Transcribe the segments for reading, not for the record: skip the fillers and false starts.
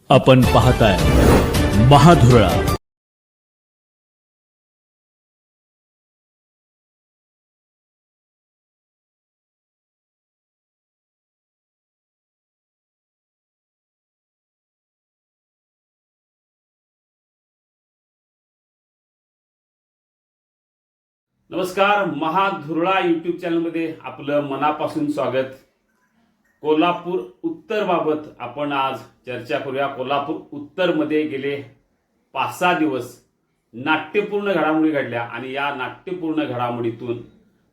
आपण पाहताय महाधुरळा। नमस्कार, महाधुरळा यूट्यूब चॅनलमध्ये आपलं मनापासून स्वागत। कोल्हापूर उत्तर बाबत आपण आज चर्चा करूया। कोल्हापूर उत्तर मध्ये गेले 5-6 दिवस नाट्यपूर्ण घडामोडी घडल्या आणि या नाट्यपूर्ण घडामोडीतून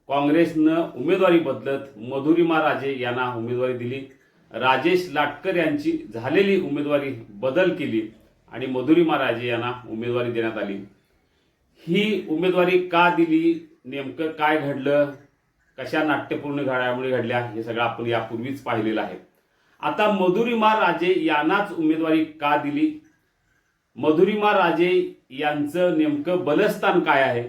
काँग्रेसनं उमेदवारी बदलत मधुरिमा राजे यांना उमेदवारी दिली। राजेश लाटकर यांची झालेली उमेदवारी बदल केली आणि मधुरिमा राजे यांना उमेदवारी देण्यात आली। ही उमेदवारी का दिली, नेमकं काय घडलं, कशा नाट्यपूर्ण घडामोडी घडल्या हे सगळं आपण यापूर्वीच पाहिलेलं आहे। आता मधुरिमा राजे यांनाच उमेदवारी का दिली, मधुरिमा राजे यांचं नेमकं बलस्थान काय आहे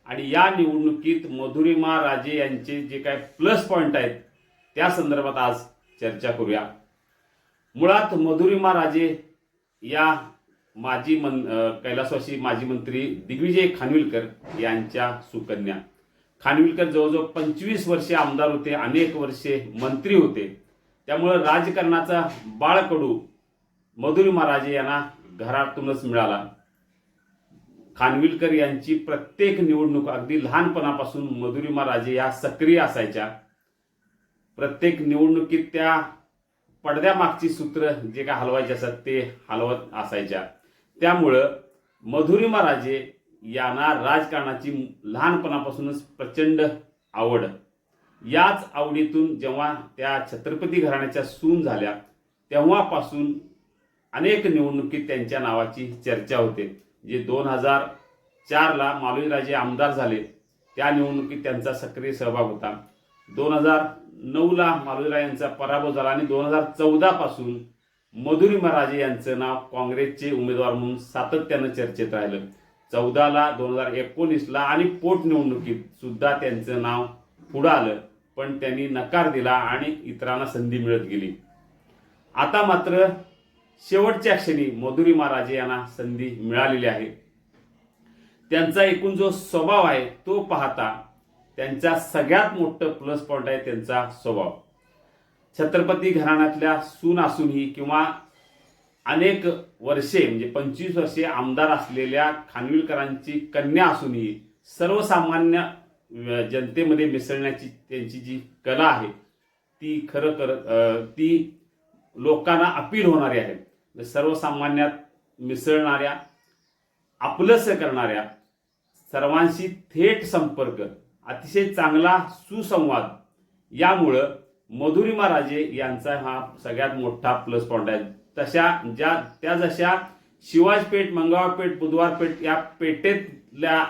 आणि या निवडणुकीत मधुरिमा राजे यांचे जे काय प्लस पॉइंट आहेत त्या संदर्भात आज चर्चा करूया। मुळात मधुरिमा राजे या कैलासवासी माजी मंत्री दिग्विजय खानविलकर यांच्या सुकन्या। खानविलकर जवळजवळ 25 वर्षे आमदार होते, अनेक वर्षे मंत्री होते, त्यामुळे राजकारणाचा बाळकडू मधुरिमा राजे यांना घरातूनच मिळाला। खानविलकर यांची प्रत्येक निवडणूक अगदी लहानपणापासून मधुरिमा राजे या सक्रिय असायच्या। प्रत्येक निवडणुकीत त्या पडद्यामागची सूत्र जे काय हलवायचे असतात ते हलवत असायच्या। त्यामुळं मधुरिमा राजे यांना राजकारणाची लहानपणापासूनच प्रचंड आवड। याच आवडीतून जेव्हा त्या छत्रपती घराण्याच्या सून झाल्या तेव्हापासून अनेक निवडणुकीत त्यांच्या नावाची चर्चा होते। जे 2004 ला मालोजीराजे आमदार झाले त्या निवडणुकीत त्यांचा सक्रिय सहभाग होता। 2009 ला मालोजीराजे यांचा पराभव झाला आणि 2014 पासून मधुरिमा राजे यांचं नाव काँग्रेसचे उमेदवार म्हणून सातत्यानं चर्चेत राहिलं। 14 ला 2019 ला आणि पोटनिवडणुकीत सुद्धा त्यांचं नाव पुढे आलं, पण त्यांनी नकार दिला आणि इतरांना संधी मिळत गेली। आता मात्र शेवटच्या क्षणी मधुरिमा राजे यांना संधी मिळालेली आहे। त्यांचा एकूण जो स्वभाव आहे तो पाहता त्यांचा सगळ्यात मोठं प्लस पॉइंट आहे त्यांचा स्वभाव। छत्रपती घराण्यातल्या सून असूनही किंवा अनेक वर्षे म्हणजे 25 वर्षे आमदार असलेल्या खानविलकरांची कन्या असूनही सर्वसामान्य जनतेमध्ये मिसळण्याची त्यांची जी कला आहे ती ती लोकांना अपील होणारी आहे। सर्वसामान्यात मिसळणाऱ्या, आपलंसं करणाऱ्या, सर्वांशी थेट संपर्क, अतिशय चांगला सुसंवाद, यामुळं मधुरिमा राजे यांचा हा सगळ्यात मोठा प्लस पॉइंट आहे। जशा शिवाजपेठ, मंगळवारपेठ, बुधवारपेठ या पेठेतल्या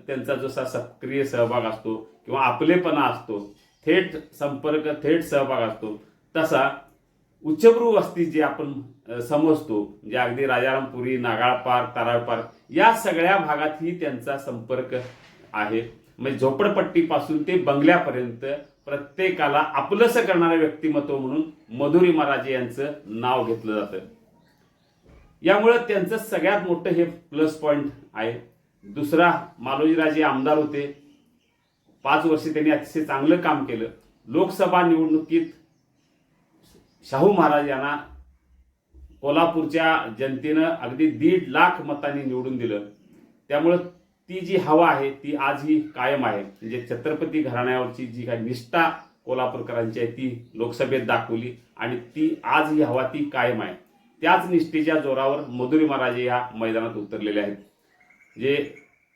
त्यांचा जसा सक्रिय सहभाग असतो किंवा आपलेपणा असतो, थेट संपर्क, थेट सहभाग असतो, तसा उच्चभ्रू वस्ती जे आपण समजतो म्हणजे अगदी राजारामपुरी, नागाळ पार्क, ताराळ पार्क या सगळ्या भागातही त्यांचा संपर्क आहे। म्हणजे झोपडपट्टीपासून ते बंगल्यापर्यंत प्रत्येकाला आपलंसं करणारे व्यक्तिमत्व म्हणून मधुरिमा राजे यांचं नाव घेतलं जातं। यामुळे त्यांचं सगळ्यात मोठं हे प्लस पॉइंट आहे। दुसरा, मालोजीराजे आमदार होते, 5 वर्षे त्यांनी अतिशय चांगलं काम केलं। लोकसभा निवडणुकीत शाहू महाराज यांना कोल्हापूरच्या जनतेनं अगदी 1.5 लाख मतांनी निवडून दिलं। त्यामुळे ती जी हवा आहे ती आजही कायम आहे। म्हणजे छत्रपती घराण्यावरची जी काही निष्ठा कोल्हापूरकरांची आहे ती लोकसभेत दाखवली आणि ती आज ही हवा ती कायम आहे। त्याच निष्ठेच्या जोरावर मधुरिमा राजे या मैदानात उतरलेले आहेत। जे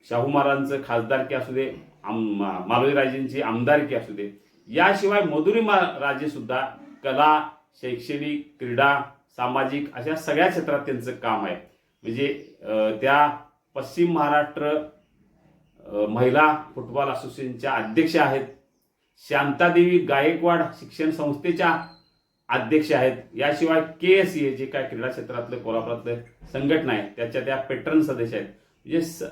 शाहू महाराजांचं खासदारकी असू दे, मालोजीराजेंची आमदारकी असू दे, याशिवाय मधुरिमा राजे सुद्धा कला, शैक्षणिक, क्रीडा, सामाजिक अशा सगळ्या क्षेत्रात त्यांचं काम आहे। म्हणजे त्या पश्चिम महाराष्ट्र महिला फुटबॉल असोसिएशनच्या अध्यक्ष आहेत, शांतादेवी गायकवाड शिक्षण संस्थेच्या अध्यक्ष आहेत, याशिवाय KSE जे काय क्रीडा क्षेत्रातलं कोल्हापुरातलं संघटना आहे त्याच्या त्या पेट्रन सदस्य आहेत। म्हणजे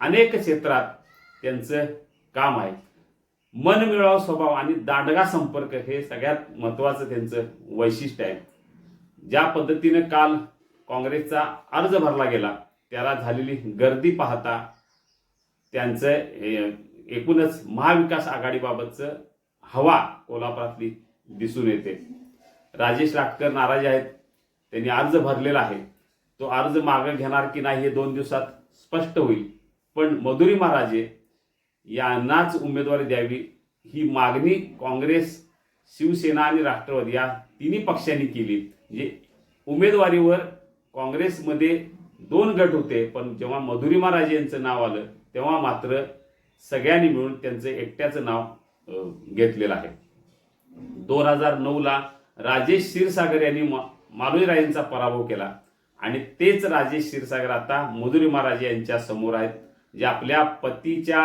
अनेक क्षेत्रात त्यांचं काम आहे। मनमिळावू स्वभाव आणि दांडगा संपर्क हे सगळ्यात महत्त्वाचं त्यांचं वैशिष्ट्य आहे। ज्या पद्धतीने काल काँग्रेसचा अर्ज भरला गेला त्याला झालेली गर्दी पाहता त्यांचं एकूणच महाविकास आघाडीबाबतचं हवा कोल्हापुरातली दिसून येते. राजेश लाटकर नाराज आहेत. त्यांनी अर्ज भरलेला आहे. तो अर्ज मागे घेणार की नाही हे 2 दिवसात स्पष्ट होईल. पण मधुरिमा राजे यांनाच उमेदवारी द्यावी ही मागणी काँग्रेस, शिवसेना आणि राष्ट्रवादी या तिन्ही पक्षांनी केली. म्हणजे उमेदवारीवर काँग्रेसमध्ये 2 गट होते, पण जेव्हा मधुरिमा राजे यांचं नाव आलं तेव्हा मात्र सगळ्यांनी मिळून त्यांचं एकट्याचं नाव घेतलेलं आहे. 2009ला राजेश क्षीरसागर यांनी मालोजीराजेंचा पराभव केला आणि तेच राजेश क्षीरसागर आता मधुरिमा राजे यांच्या समोर आहेत, जे आपल्या पतीच्या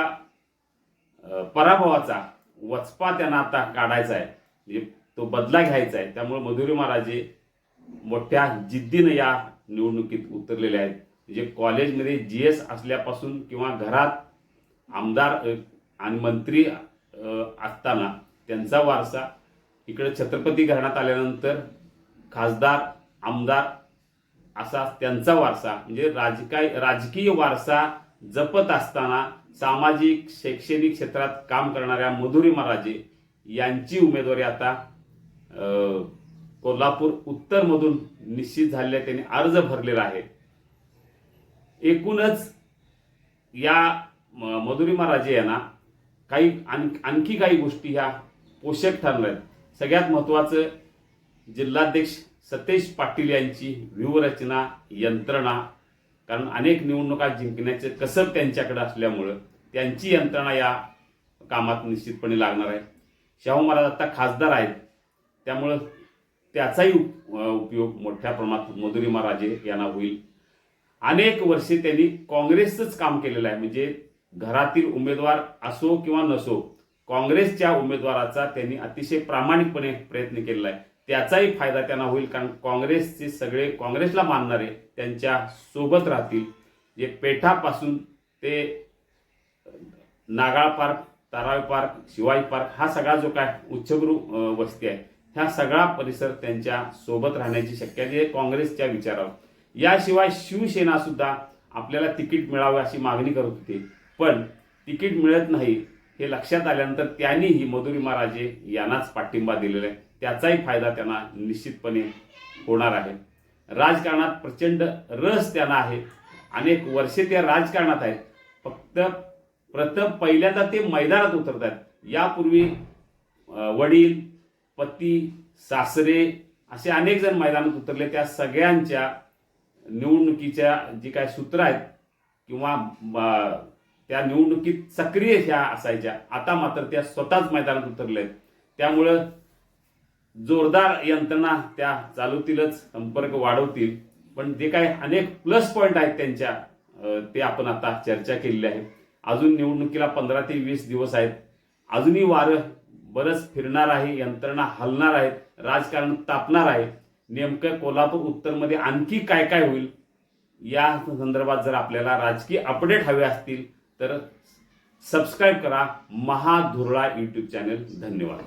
पराभवाचा वचपा त्यांना आता काढायचा आहे, म्हणजे तो बदला घ्यायचा आहे. त्यामुळे मधुरिमा राजे मोठ्या जिद्दीने या निवडणुकीत उतरलेले आहेत. म्हणजे कॉलेजमध्ये GS असल्यापासून किंवा घरात आमदार आणि मंत्री असताना त्यांचा वारसा, इकडे छत्रपती घराण्यात आल्यानंतर खासदार, आमदार असा त्यांचा वारसा, म्हणजे राजकीय वारसा जपत असताना सामाजिक शैक्षणिक क्षेत्रात काम करणाऱ्या मधुरिमा राजे यांची उमेदवारी आता कोल्हापूर उत्तरमधून निश्चित झालेली आहे. त्यांनी अर्ज भरलेला आहे. एकूणच या मधुरिमा राजे यांना आणखी काही गोष्टी ह्या पोषक ठरल्या आहेत. सगळ्यात महत्त्वाचं जिल्हाध्यक्ष सतेज पाटील यांची व्यूहरचना यंत्रणा, कारण अनेक निवडणुका जिंकण्याचे कसब त्यांच्याकडे असल्यामुळं त्यांची यंत्रणा या कामात निश्चितपणे लागणार आहे. शाहू महाराज आता खासदार आहेत, त्यामुळं त्याचाही उपयोग मोठ्या प्रमाणात मधुरिमा राजे यांना होईल. अनेक वर्षे त्यांनी काँग्रेसचंच काम केलेलं आहे. म्हणजे घरातील उमेदवार असो किंवा नसो, काँग्रेसच्या उमेदवाराचा त्यांनी अतिशय प्रामाणिकपणे प्रयत्न केलेला आहे. त्याचाही फायदा त्यांना होईल, कारण काँग्रेसचे सगळे काँग्रेसला मानणारे त्यांच्या सोबत राहतील. जे पेठापासून ते नागाळ पार्क, तारावी पार्क, शिवाजी पार्क हा सगळा जो काय उच्चभ्रू वस्ती आहे, ह्या सगळा परिसर त्यांच्या सोबत राहण्याची शक्यता आहे काँग्रेसच्या विचारावर. याशिवाय शिवसेना सुद्धा आपल्याला तिकीट मिळावे अशी मागणी करत होती, पण तिकीट मिळत नाही हे लक्षात आल्यानंतर त्यांनीही मधुरिमा राजे यांनाच पाठिंबा दिलेला आहे. त्याचाही फायदा त्यांना निश्चितपणे होणार आहे. राजकारणात प्रचंड रस त्यांना आहे. अनेक वर्षे त्या राजकारणात आहेत. फक्त पहिल्यांदा ते मैदानात उतरत आहेत. यापूर्वी वडील, पती, सासरे असे अनेक जण मैदानात उतरले. त्या सगळ्यांच्या निवडणुकीच्या जी काय सूत्र आहेत किंवा त्या निवडणुकीत सक्रिय ह्या असायच्या, आता मात्र त्या स्वतःच मैदानात उतरले आहेत. त्यामुळं जोरदार यंत्रणा त्या चालवतीलच, संपर्क वाढवतील. पण जे काही अनेक प्लस पॉईंट आहेत त्यांच्या, ते आपण आता चर्चा केलेली आहे. अजून निवडणुकीला 15 ते 20 दिवस आहेत. अजूनही वारं बरंच फिरणार आहे, यंत्रणा हलणार आहेत, राजकारण तापणार आहे. नेमकं कोल्हापूर उत्तरमध्ये आणखी काय काय होईल या संदर्भात जर आपल्याला राजकीय अपडेट हवे असतील तर सबस्क्राईब करा महाधुरळा YouTube चॅनल. धन्यवाद.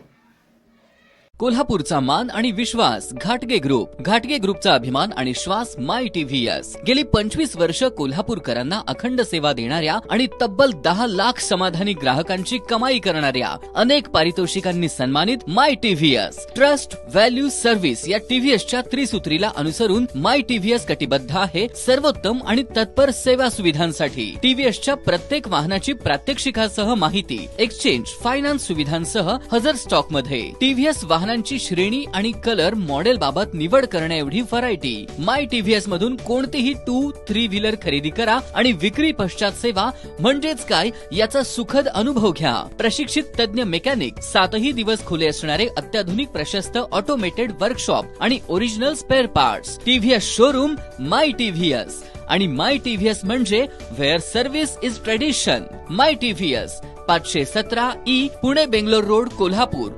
कोल्हापूरचा मान आणि विश्वास घाटगे ग्रुप. घाटगे ग्रुपचा अभिमान आणि श्वास माय TVS. गेली 25 वर्ष कोल्हापूरकरांना अखंड सेवा देणाऱ्या आणि तब्बल 10 लाख समाधानी ग्राहकांची कमाई करणाऱ्या अनेक पारितोषिकांनी सन्मानित माय TVS. ट्रस्ट, व्हॅल्यू, सर्व्हिस या TVSच्या त्रिसूत्रीला अनुसरून माय TVS कटिबद्ध आहे सर्वोत्तम आणि तत्पर सेवा सुविधांसाठी. TVSच्या प्रत्येक वाहनाची प्रात्यक्षिकासह माहिती, एक्सचेंज, फायनान्स सुविधांसह हजर स्टॉक मध्ये. TVS वाहनांची श्रेणी आणि कलर, मॉडेल बाबत निवड करण्या एवढी व्हरायटी. माय TVS मधून कोणतीही 2-3 व्हीलर खरेदी करा आणि विक्री पश्चात सेवा म्हणजेच काय याचा सुखद अनुभव घ्या. प्रशिक्षित तज्ञ मेकॅनिक, 7ही दिवस खुले असणारे अत्याधुनिक प्रशस्त ऑटोमेटेड वर्कशॉप आणि original spare parts. TVS showroom my TVS. आणि माय TVS म्हणजे where service is tradition. My TVS 517 E Pune Bangalore road Kolhapur.